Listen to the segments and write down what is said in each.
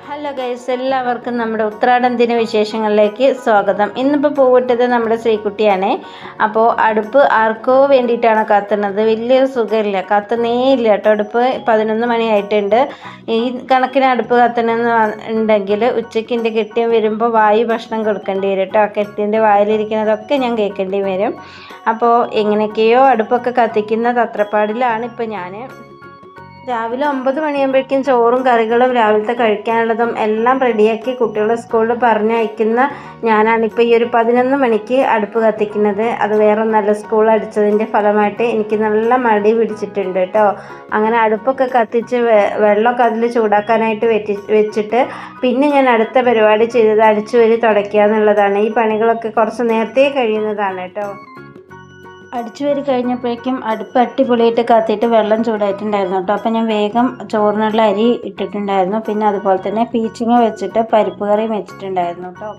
Hello guys, എല്ലാവർക്കും നമ്മുടെ ഉത്രാടം ദിന വിശേഷങ്ങളിലേക്ക് സ്വാഗതം. ഇന്നിപ്പോൾ പോവിട്ടത് നമ്മുടെ ശ്രീകുട്ടിയാണ്. അപ്പോൾ അടുപ്പ് ആർക്കോ വേണ്ടിയിട്ടാണ് കത്തുന്നത്. വലിയൊരു സുഖമില്ല, കത്തുന്നേ ഇല്ല കേട്ടോ. അടുപ്പ് 11 മണിയായിട്ടുണ്ട്. ഈ കണക്കിന് അടുപ്പ് കത്തണമെന്ന് ഉണ്ടെങ്കിൽ ഉച്ചയ്ക്ക് എൻ്റെ കെട്ടിയം വരുമ്പോൾ വായു ഭക്ഷണം കൊടുക്കേണ്ടി വരും കേട്ടോ. കെട്ടിയൻ്റെ വായിലിരിക്കുന്നതൊക്കെ ഞാൻ കേൾക്കേണ്ടി വരും. അപ്പോൾ എങ്ങനെയൊക്കെയോ അടുപ്പൊക്കെ കത്തിക്കുന്ന തത്രപ്പാടിലാണ് ഇപ്പോൾ ഞാൻ. രാവിലെ 9 മണിയാകുമ്പോഴേക്കും ചോറും കറികളും രാവിലത്തെ കഴിക്കാനുള്ളതും എല്ലാം റെഡിയാക്കി കുട്ടികളെ സ്കൂളിൽ പറഞ്ഞയക്കുന്ന ഞാനാണിപ്പോൾ ഈ ഒരു 11 മണിക്ക് അടുപ്പ് കത്തിക്കുന്നത്. അത് വേറെ നല്ല സ്കൂൾ അടിച്ചതിൻ്റെ ഫലമായിട്ട് എനിക്ക് നല്ല മടി പിടിച്ചിട്ടുണ്ട് കേട്ടോ. അങ്ങനെ അടുപ്പൊക്കെ കത്തിച്ച് വെള്ളമൊക്കെ അതിൽ ചൂടാക്കാനായിട്ട് വെച്ചിട്ട് പിന്നെ ഞാൻ അടുത്ത പരിപാടി ചെയ്തത് അടിച്ചുവാരി തുടയ്ക്കുക എന്നുള്ളതാണ്. ഈ പണികളൊക്കെ കുറച്ച് നേരത്തെ കഴിയുന്നതാണ് കേട്ടോ. അടിച്ചുവാരി കഴിഞ്ഞപ്പോഴേക്കും അടുപ്പ് അടിപൊളിയായിട്ട് കത്തിയിട്ട് വെള്ളം ചൂടായിട്ടുണ്ടായിരുന്നു കേട്ടോ. അപ്പോൾ ഞാൻ വേഗം ചോറിനുള്ള അരി ഇട്ടിട്ടുണ്ടായിരുന്നു. പിന്നെ അതുപോലെ തന്നെ പീച്ചിങ്ങ വെച്ചിട്ട് പരിപ്പ് കറിയും വെച്ചിട്ടുണ്ടായിരുന്നു കേട്ടോ.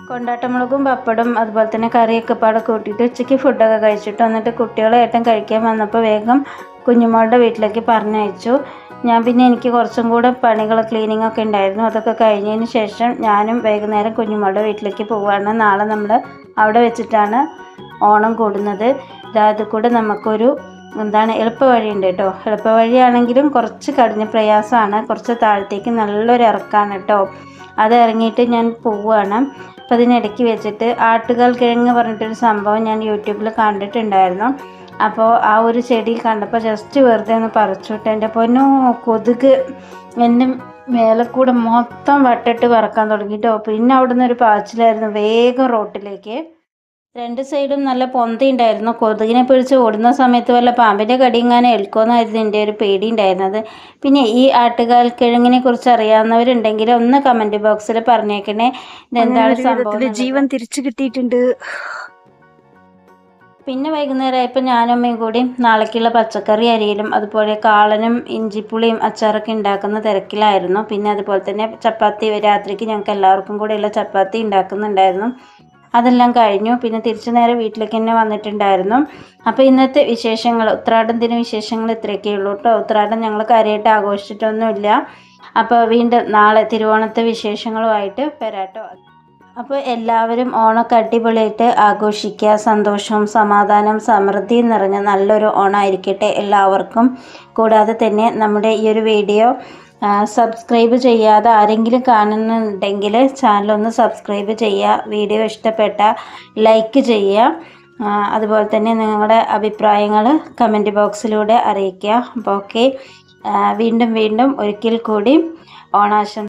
കൊണ്ടാട്ടമുളകും പപ്പടും അതുപോലെ തന്നെ കറിയൊക്കെ പാടെ കൂട്ടിയിട്ട് ഉച്ചയ്ക്ക് ഫുഡൊക്കെ കഴിച്ചിട്ട് വന്നിട്ട് കുട്ടികളെ ഏട്ടൻ കഴിക്കാൻ വന്നപ്പോൾ വേഗം കുഞ്ഞുമോളുടെ വീട്ടിലേക്ക് പറഞ്ഞയച്ചു. ഞാൻ പിന്നെ എനിക്ക് കുറച്ചും കൂടെ പണികൾ ക്ലീനിങ് ഒക്കെ ഉണ്ടായിരുന്നു. അതൊക്കെ കഴിഞ്ഞതിന് ശേഷം ഞാനും വൈകുന്നേരം കുഞ്ഞുമോളുടെ വീട്ടിലേക്ക് പോവുകയാണ്. നാളെ നമ്മൾ അവിടെ വെച്ചിട്ടാണ് ഓണം കൂടുന്നത്. അതായത് കൂടെ നമുക്കൊരു എളുപ്പ വഴിയുണ്ട് കേട്ടോ. എളുപ്പ വഴിയാണെങ്കിലും കുറച്ച് കഠിന പ്രയാസമാണ്. കുറച്ച് താഴത്തേക്ക് നല്ലൊരു ഇറക്കാണ് കേട്ടോ. അത് ഇറങ്ങിയിട്ട് ഞാൻ പോവുകയാണ്. അപ്പോൾ അതിനിടയ്ക്ക് വെച്ചിട്ട് ആട്ടുകാൽ കിഴങ്ങ് പറഞ്ഞിട്ടൊരു സംഭവം ഞാൻ യൂട്യൂബിൽ കണ്ടിട്ടുണ്ടായിരുന്നു. അപ്പോൾ ആ ഒരു ചെടി കണ്ടപ്പോൾ ജസ്റ്റ് വെറുതെ ഒന്ന് പറിച്ചുവിട്ട് എൻ്റെ പൊന്നോ കൊതുക് എൻ്റെ മേലെ കൂടെ മൊത്തം വട്ടിട്ട് പറക്കാൻ തുടങ്ങിയിട്ടോ. പിന്നെ അവിടെ നിന്നൊരു പാച്ചിലായിരുന്നു വേഗം റോട്ടിലേക്ക്. 2 സൈഡും നല്ല പൊന്തിയുണ്ടായിരുന്നു. കൊതുകിനെ പിടിച്ച് ഓടുന്ന സമയത്ത് വല്ല പാമ്പിൻ്റെ കടിയെങ്ങാനും ഏൽക്കുമെന്നായിരുന്നു എൻ്റെ ഒരു പേടി ഉണ്ടായിരുന്നത്. പിന്നെ ഈ ആട്ടുകാൽ കിഴങ്ങിനെ കുറിച്ച് അറിയാവുന്നവരുണ്ടെങ്കിൽ ഒന്ന് കമൻറ്റ് ബോക്സിൽ പറഞ്ഞേക്കണേ. ഇതെന്താണ് സംഭവം? ജീവൻ തിരിച്ചു കിട്ടിയിട്ടുണ്ട്. പിന്നെ വൈകുന്നേരമായപ്പോൾ ഞാനും അമ്മയും കൂടി നാളേക്കുള്ള പച്ചക്കറി അരിയിലും അതുപോലെ കാളനും ഇഞ്ചിപ്പുളിയും അച്ചാറൊക്കെ ഉണ്ടാക്കുന്ന തിരക്കിലായിരുന്നു. പിന്നെ അതുപോലെ തന്നെ ചപ്പാത്തി രാത്രിക്ക് ഞങ്ങൾക്ക് എല്ലാവർക്കും കൂടെയുള്ള ചപ്പാത്തി ഉണ്ടാക്കുന്നുണ്ടായിരുന്നു. അതെല്ലാം കഴിഞ്ഞു. പിന്നെ തിരിച്ചു നേരെ വീട്ടിലേക്ക് തന്നെ വന്നിട്ടുണ്ടായിരുന്നു. അപ്പോൾ ഇന്നത്തെ വിശേഷങ്ങൾ, ഉത്രാടം ദിന വിശേഷങ്ങൾ ഇത്രയൊക്കെ ഉള്ളൂ കേട്ടോ. ഉത്രാടം ഞങ്ങൾ കാര്യമായിട്ട് ആഘോഷിച്ചിട്ടൊന്നുമില്ല. അപ്പോൾ വീണ്ടും നാളെ തിരുവോണത്തെ വിശേഷങ്ങളുമായിട്ട് വരാട്ടോ. അപ്പോൾ എല്ലാവരും ഓണമൊക്കെ അടിപൊളിയായിട്ട് ആഘോഷിക്കുക. സന്തോഷവും സമാധാനം സമൃദ്ധിയും നിറഞ്ഞ നല്ലൊരു ഓണമായിരിക്കട്ടെ എല്ലാവർക്കും. കൂടാതെ തന്നെ നമ്മുടെ ഈ ഒരു വീഡിയോ സബ്സ്ക്രൈബ് ചെയ്യാതെ ആരെങ്കിലും കാണുന്നുണ്ടെങ്കിൽ ചാനലൊന്ന് സബ്സ്ക്രൈബ് ചെയ്യുക. വീഡിയോ ഇഷ്ടപ്പെട്ട ലൈക്ക് ചെയ്യുക. അതുപോലെ തന്നെ നിങ്ങളുടെ അഭിപ്രായങ്ങൾ കമൻറ്റ് ബോക്സിലൂടെ അറിയിക്കുക. അപ്പോൾ ഓക്കെ, വീണ്ടും ഒരിക്കൽ കൂടി ഓണാശംസ.